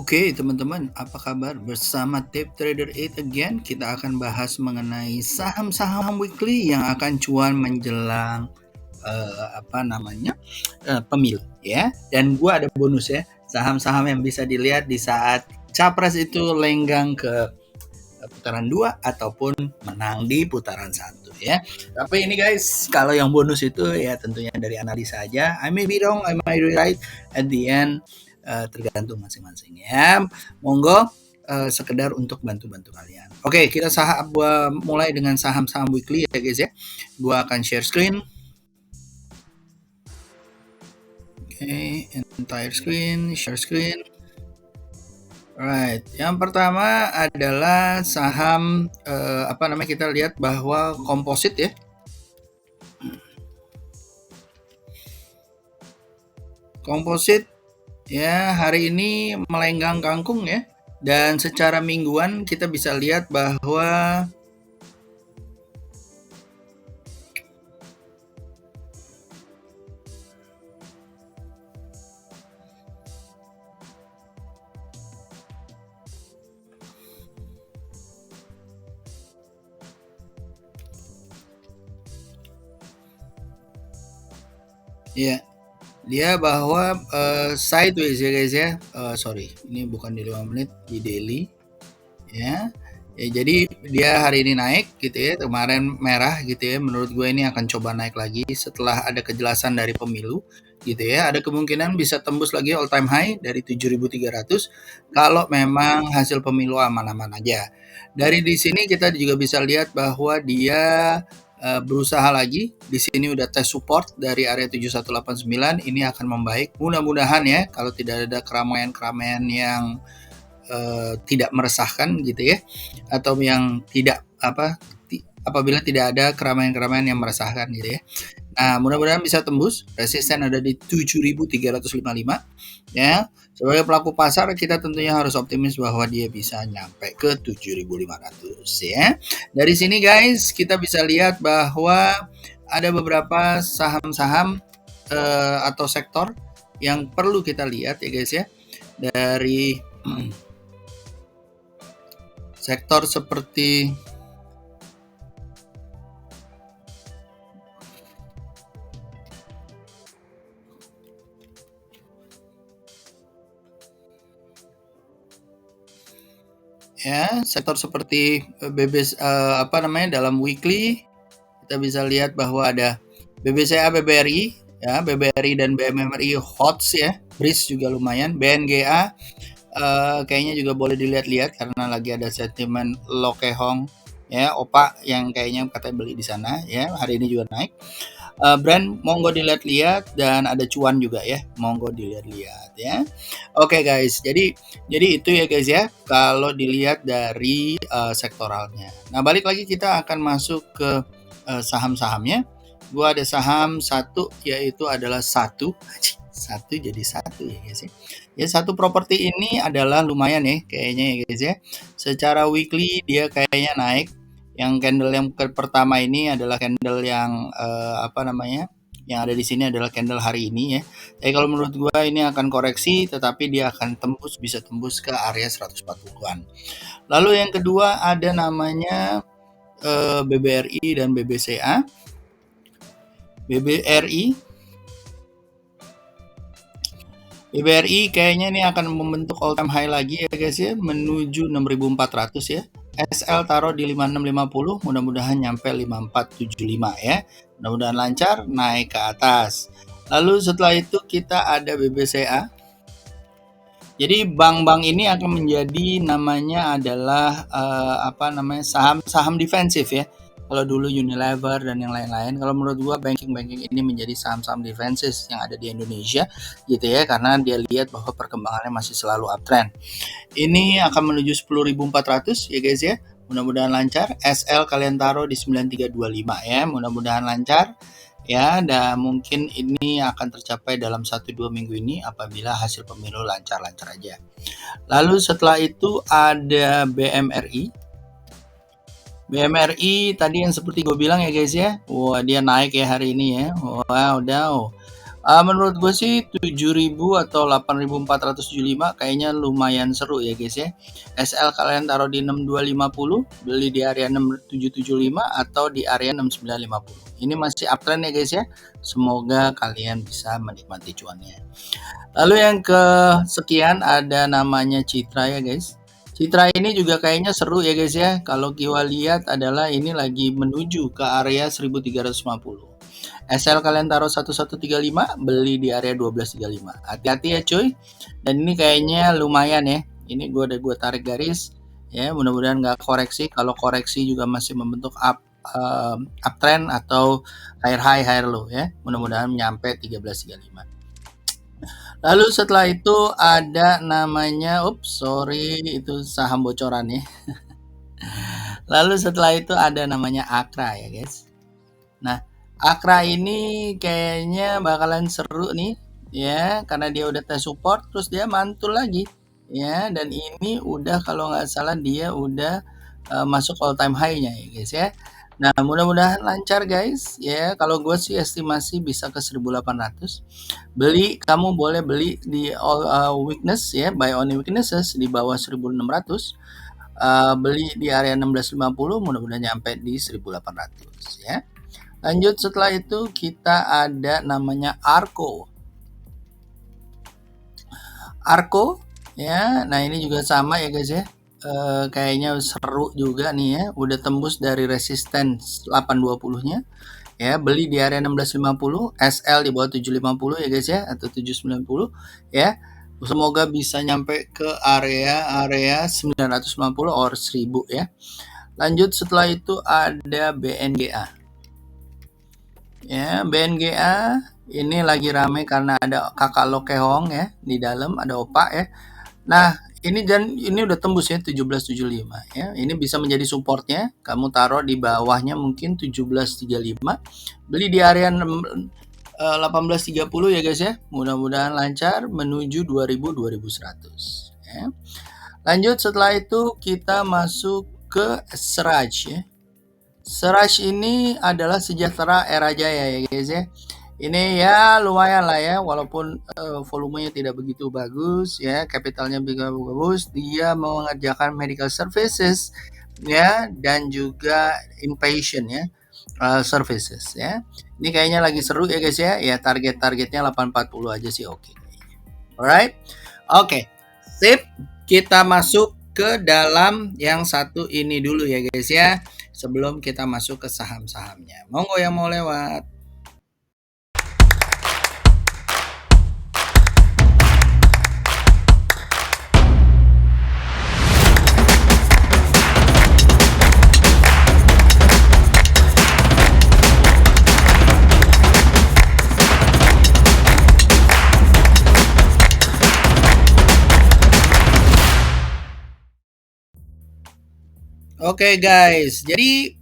Oke teman-teman, apa kabar? Bersama Tip Trader 8 again, kita akan bahas mengenai saham-saham weekly yang akan cuan menjelang pemilu ya. Dan gua ada bonus ya, saham-saham yang bisa dilihat di saat capres itu lenggang ke putaran 2 ataupun menang di putaran 1 ya. Tapi ini guys, kalau yang bonus itu ya tentunya dari analisa aja. I may be wrong, I may be right at the end. Tergantung masing-masing ya. Monggo sekedar untuk bantu-bantu kalian. Oke, kita mulai dengan saham-saham weekly ya guys ya. Gua akan share screen. Oke, entire screen, share screen. Right, yang pertama adalah saham kita lihat bahwa komposit ya. Komposit ya hari ini melenggang kangkung ya, dan secara mingguan kita bisa lihat bahwa ya dia bahwa sideways ya guys ya. Sorry, ini bukan di 5 menit, di daily ya. Jadi dia hari ini naik gitu ya, kemarin merah gitu ya. Menurut gue ini akan coba naik lagi setelah ada kejelasan dari pemilu gitu ya. Ada kemungkinan bisa tembus lagi all time high dari 7.300 kalau memang hasil pemilu aman-aman aja. Dari di sini kita juga bisa lihat bahwa dia berusaha lagi. Di sini udah tes support dari area 7189, ini akan membaik. Mudah-mudahan ya, kalau tidak ada keramaian-keramaian yang tidak meresahkan gitu ya, atau yang tidak apabila tidak ada keramaian-keramaian yang meresahkan gitu ya. Nah, mudah-mudahan bisa tembus. Resisten ada di 7.355 ya. Sebagai pelaku pasar kita tentunya harus optimis bahwa dia bisa nyampe ke 7.500 ya. Dari sini guys, kita bisa lihat bahwa ada beberapa saham-saham atau sektor yang perlu kita lihat ya guys ya. Dari sektor seperti ya, sektor seperti dalam weekly kita bisa lihat bahwa ada BBCA, BBRI ya, BBRI dan BMMRI HOTS ya, BRIS juga lumayan, BNGA kayaknya juga boleh dilihat-lihat karena lagi ada sentimen Lokehong ya, OPA yang kayaknya katanya beli di sana ya, hari ini juga naik. Brand monggo dilihat-lihat, dan ada cuan juga ya, monggo dilihat-lihat ya. Oke guys, jadi itu ya guys ya, kalau dilihat dari sektoralnya. Nah, balik lagi kita akan masuk ke saham-sahamnya. Gua ada saham satu, yaitu adalah satu jadi satu ya guys ya. Ya, satu properti ini adalah lumayan ya kayaknya ya guys ya. Secara weekly dia kayaknya naik. Yang candle yang pertama ini adalah candle yang yang ada di sini adalah candle hari ini ya. Jadi kalau menurut gua ini akan koreksi, tetapi dia akan bisa tembus ke area 140-an. Lalu yang kedua ada namanya BBRI dan BBCA. BBRI kayaknya ini akan membentuk all time high lagi ya guys ya, menuju 6.400 ya. SL taruh di 5650, mudah-mudahan nyampe 5475 ya. Mudah-mudahan lancar naik ke atas. Lalu setelah itu kita ada BBCA. Jadi bank-bank ini akan menjadi namanya adalah saham-saham defensif ya. Kalau dulu Unilever dan yang lain-lain, kalau menurut gua banking ini menjadi saham-saham defensif yang ada di Indonesia gitu ya, karena dia lihat bahwa perkembangannya masih selalu uptrend. Ini akan menuju 10.400 ya guys ya. Mudah-mudahan lancar. SL kalian taruh di 9325 ya. Mudah-mudahan lancar ya, dan mungkin ini akan tercapai dalam 1-2 minggu ini apabila hasil pemilu lancar-lancar aja. Lalu setelah itu ada BMRI. BMRI tadi yang seperti gue bilang ya guys ya. Wah, dia naik ya hari ini ya. Wow. Menurut gue sih 7.000 atau 8.475 kayaknya lumayan seru ya guys ya. SL kalian taruh di 6250, beli di area 6775 atau di area 6950. Ini masih uptrend ya guys ya. Semoga kalian bisa menikmati cuannya. Lalu yang kesekian ada namanya Citra ya guys. Citra ini juga kayaknya seru ya guys ya. Kalau kita lihat adalah ini lagi menuju ke area 1350. SL kalian taruh 1135, beli di area 1235. Hati-hati ya cuy. Dan ini kayaknya lumayan ya. Ini gue tarik garis ya. Mudah-mudahan nggak koreksi. Kalau koreksi juga masih membentuk uptrend atau higher high higher low ya. Mudah-mudahan nyampe 1335. Lalu setelah itu ada namanya, sorry itu saham bocoran ya. Lalu setelah itu ada namanya Akra ya guys. Nah, Akra ini kayaknya bakalan seru nih ya, karena dia udah tes support terus dia mantul lagi ya, dan ini udah kalau nggak salah dia udah masuk all time high-nya ya guys ya. Nah, mudah-mudahan lancar guys ya. Kalau gue sih estimasi bisa ke 1.800. Beli, kamu boleh beli di all weakness ya, buy on weaknesses di bawah 1.600. Beli di area 1650, mudah-mudahan nyampe di 1.800 ya. Lanjut setelah itu kita ada namanya Arko. Arko ya. Nah, ini juga sama ya guys ya. Kayaknya seru juga nih ya. Udah tembus dari resistance 820-nya. Ya, beli di area 1650, SL di bawah 750 ya guys ya, atau 790 ya. Semoga bisa nyampe ke area 990 or 1000 ya. Lanjut setelah itu ada BNGA. Ya, BNGA ini lagi rame karena ada kakak Lokehong ya, di dalam ada Opa ya. Nah, ini udah tembus ya 1775 ya. Ini bisa menjadi supportnya. Kamu taruh di bawahnya mungkin 1735. Beli di area 1830 ya guys ya. Mudah-mudahan lancar menuju 2100 ya. Lanjut setelah itu kita masuk ke Sraj ya. Sraj ini adalah sejahtera era jaya ya guys ya. Ini ya lumayan lah ya, walaupun volumenya tidak begitu bagus ya, capitalnya bagus, dia mengerjakan medical services ya, dan juga inpatient ya services ya. Ini kayaknya lagi seru ya guys ya. Ya targetnya 840 aja sih oke. Alright, oke, sip. Kita masuk ke dalam yang satu ini dulu ya guys ya, sebelum kita masuk ke saham-sahamnya. Monggo yang mau lewat. Oke guys, jadi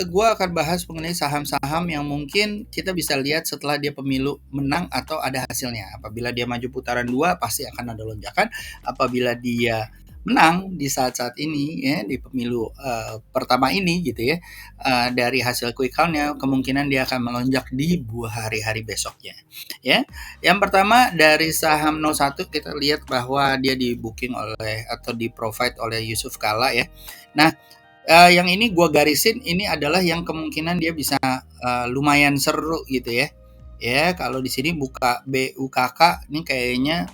gue akan bahas mengenai saham-saham yang mungkin kita bisa lihat setelah dia pemilu menang atau ada hasilnya. Apabila dia maju putaran 2 pasti akan ada lonjakan. Apabila dia menang di saat-saat ini ya, di pemilu pertama ini gitu ya, dari hasil quick count-nya kemungkinan dia akan melonjak di hari-hari besoknya ya. Yang pertama dari saham 01 kita lihat bahwa dia di booking oleh atau di provide oleh Yusuf Kala ya. Nah, yang ini gue garisin ini adalah yang kemungkinan dia bisa lumayan seru gitu ya. Ya, kalau di sini buka BUKK ini kayaknya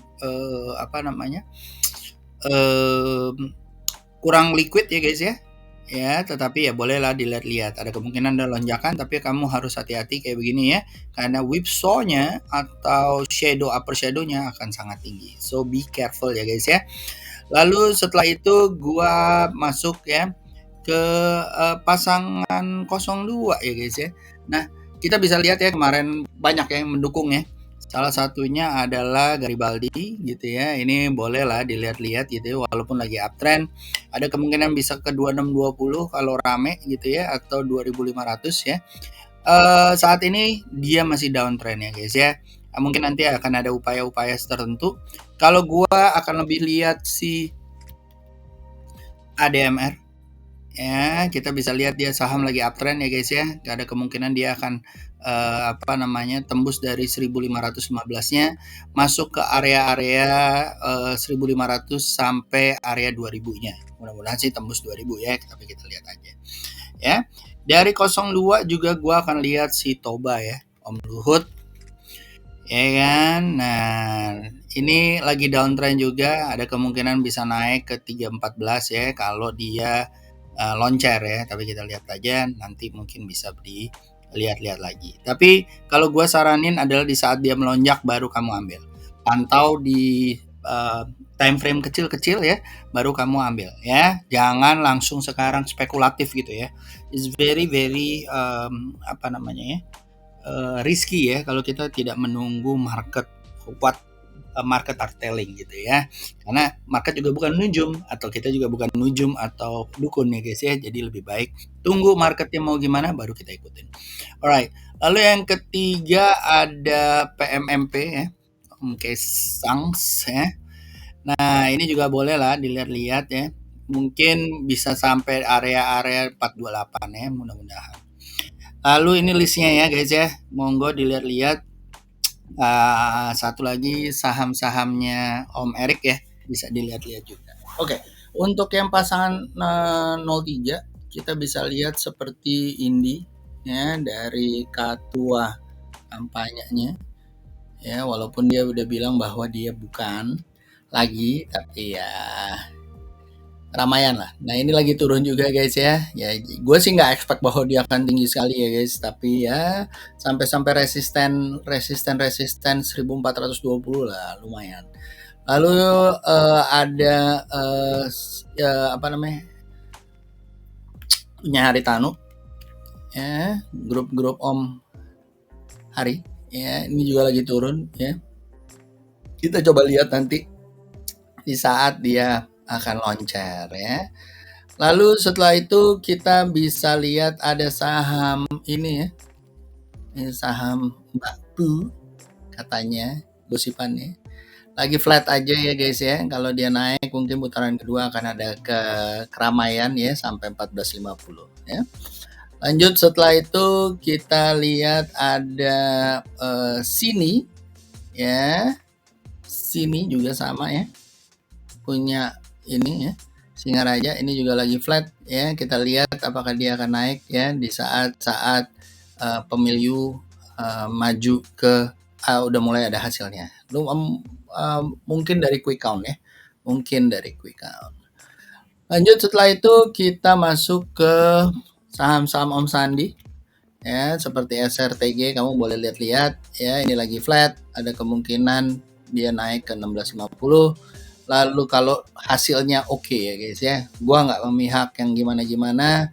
kurang liquid ya guys ya. Ya, tetapi ya bolehlah dilihat-lihat. Ada kemungkinan ada lonjakan, tapi kamu harus hati-hati kayak begini ya, karena whipsaw-nya atau upper shadow-nya akan sangat tinggi. So be careful ya guys ya. Lalu setelah itu gua masuk ya ke pasangan 02 ya guys ya. Nah, kita bisa lihat ya kemarin banyak yang mendukung ya. Salah satunya adalah Garibaldi gitu ya. Ini bolehlah dilihat-lihat gitu ya, walaupun lagi uptrend. Ada kemungkinan bisa ke 2620 kalau rame gitu ya, atau 2500 ya. Saat ini dia masih downtrend ya guys ya. Mungkin nanti akan ada upaya-upaya tertentu. Kalau gua akan lebih lihat si ADMR ya kita bisa lihat dia saham lagi uptrend ya guys ya. Gak ada kemungkinan dia akan apa namanya tembus dari 1515-nya masuk ke area-area 1500 sampai area 2000-nya. Mudah-mudahan sih tembus 2000 ya, tapi kita lihat aja. Ya. Dari 02 juga gua akan lihat si Toba ya, Om Luhut. Ya kan? Nah, ini lagi downtrend juga, ada kemungkinan bisa naik ke 314 ya kalau dia loncer ya, tapi kita lihat aja nanti mungkin bisa dilihat-lihat lagi. Tapi kalau gua saranin adalah di saat dia melonjak baru kamu ambil. Pantau di time frame kecil-kecil ya, baru kamu ambil ya. Jangan langsung sekarang spekulatif gitu ya. It's very very apa namanya ya? Risky ya kalau kita tidak menunggu market what market are telling gitu ya. Karena market juga bukan nujum atau kita juga bukan nujum atau dukun ya guys ya. Jadi lebih baik tunggu marketnya mau gimana baru kita ikutin. Alright. Lalu yang ketiga ada PMMP ya. Oke, Sangs ya. Nah, ini juga boleh lah dilihat-lihat ya. Mungkin bisa sampai area-area 428 ya, mudah-mudahan. Lalu ini listnya ya guys ya, monggo dilihat-lihat. Satu lagi saham-sahamnya Om Erik ya, bisa dilihat-lihat juga. Oke, untuk yang pasangan 03 kita bisa lihat seperti Indi ya dari ketua kampanyenya ya, walaupun dia udah bilang bahwa dia bukan lagi, tapi ya ramaian lah. Nah ini lagi turun juga guys ya. Ya gue sih nggak expect bahwa dia akan tinggi sekali ya guys. Tapi ya sampai resisten 1420 lah lumayan. Lalu ada ya, apa namanya punya Haritanu ya, grup Om Hari ya, ini juga lagi turun ya. Kita coba lihat nanti di saat dia akan loncer ya. Lalu setelah itu kita bisa lihat ada saham ini ya. Ini saham Bakpu katanya gosipannya. Lagi flat aja ya guys ya. Kalau dia naik mungkin putaran kedua akan ada keramaian ya sampai 1450 ya. Lanjut setelah itu kita lihat ada sini ya. Sini juga sama ya. Punya ini ya. Singaraja ini juga lagi flat ya. Kita lihat apakah dia akan naik ya di saat-saat pemilu maju ke udah mulai ada hasilnya. Mungkin dari quick count ya. Mungkin dari quick count. Lanjut setelah itu kita masuk ke saham-saham Om Sandi ya, seperti SRTG kamu boleh lihat-lihat ya, ini lagi flat, ada kemungkinan dia naik ke 1650. Lalu kalau hasilnya oke ya guys ya, gua nggak memihak yang gimana-gimana,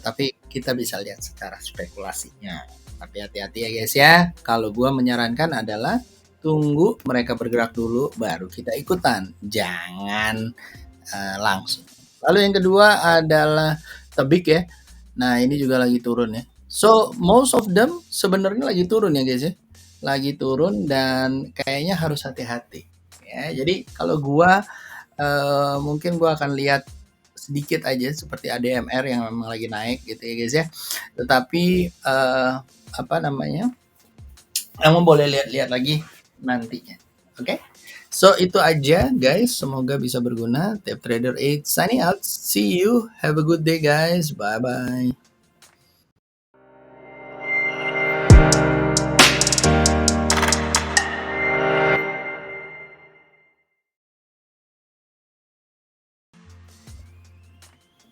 tapi kita bisa lihat secara spekulasinya. Tapi hati-hati ya guys ya, kalau gua menyarankan adalah tunggu mereka bergerak dulu baru kita ikutan, jangan langsung. Lalu yang kedua adalah Tebik ya. Nah ini juga lagi turun ya. So most of them sebenarnya lagi turun ya guys ya, lagi turun dan kayaknya harus hati-hati ya. Jadi kalau gua mungkin gua akan lihat sedikit aja seperti ADMR yang memang lagi naik gitu ya guys ya. Tetapi apa namanya, kamu boleh lihat-lihat lagi nantinya. Oke? Okay? So itu aja guys, semoga bisa berguna. Tip Trader 8 signing out. See you. Have a good day guys. Bye bye.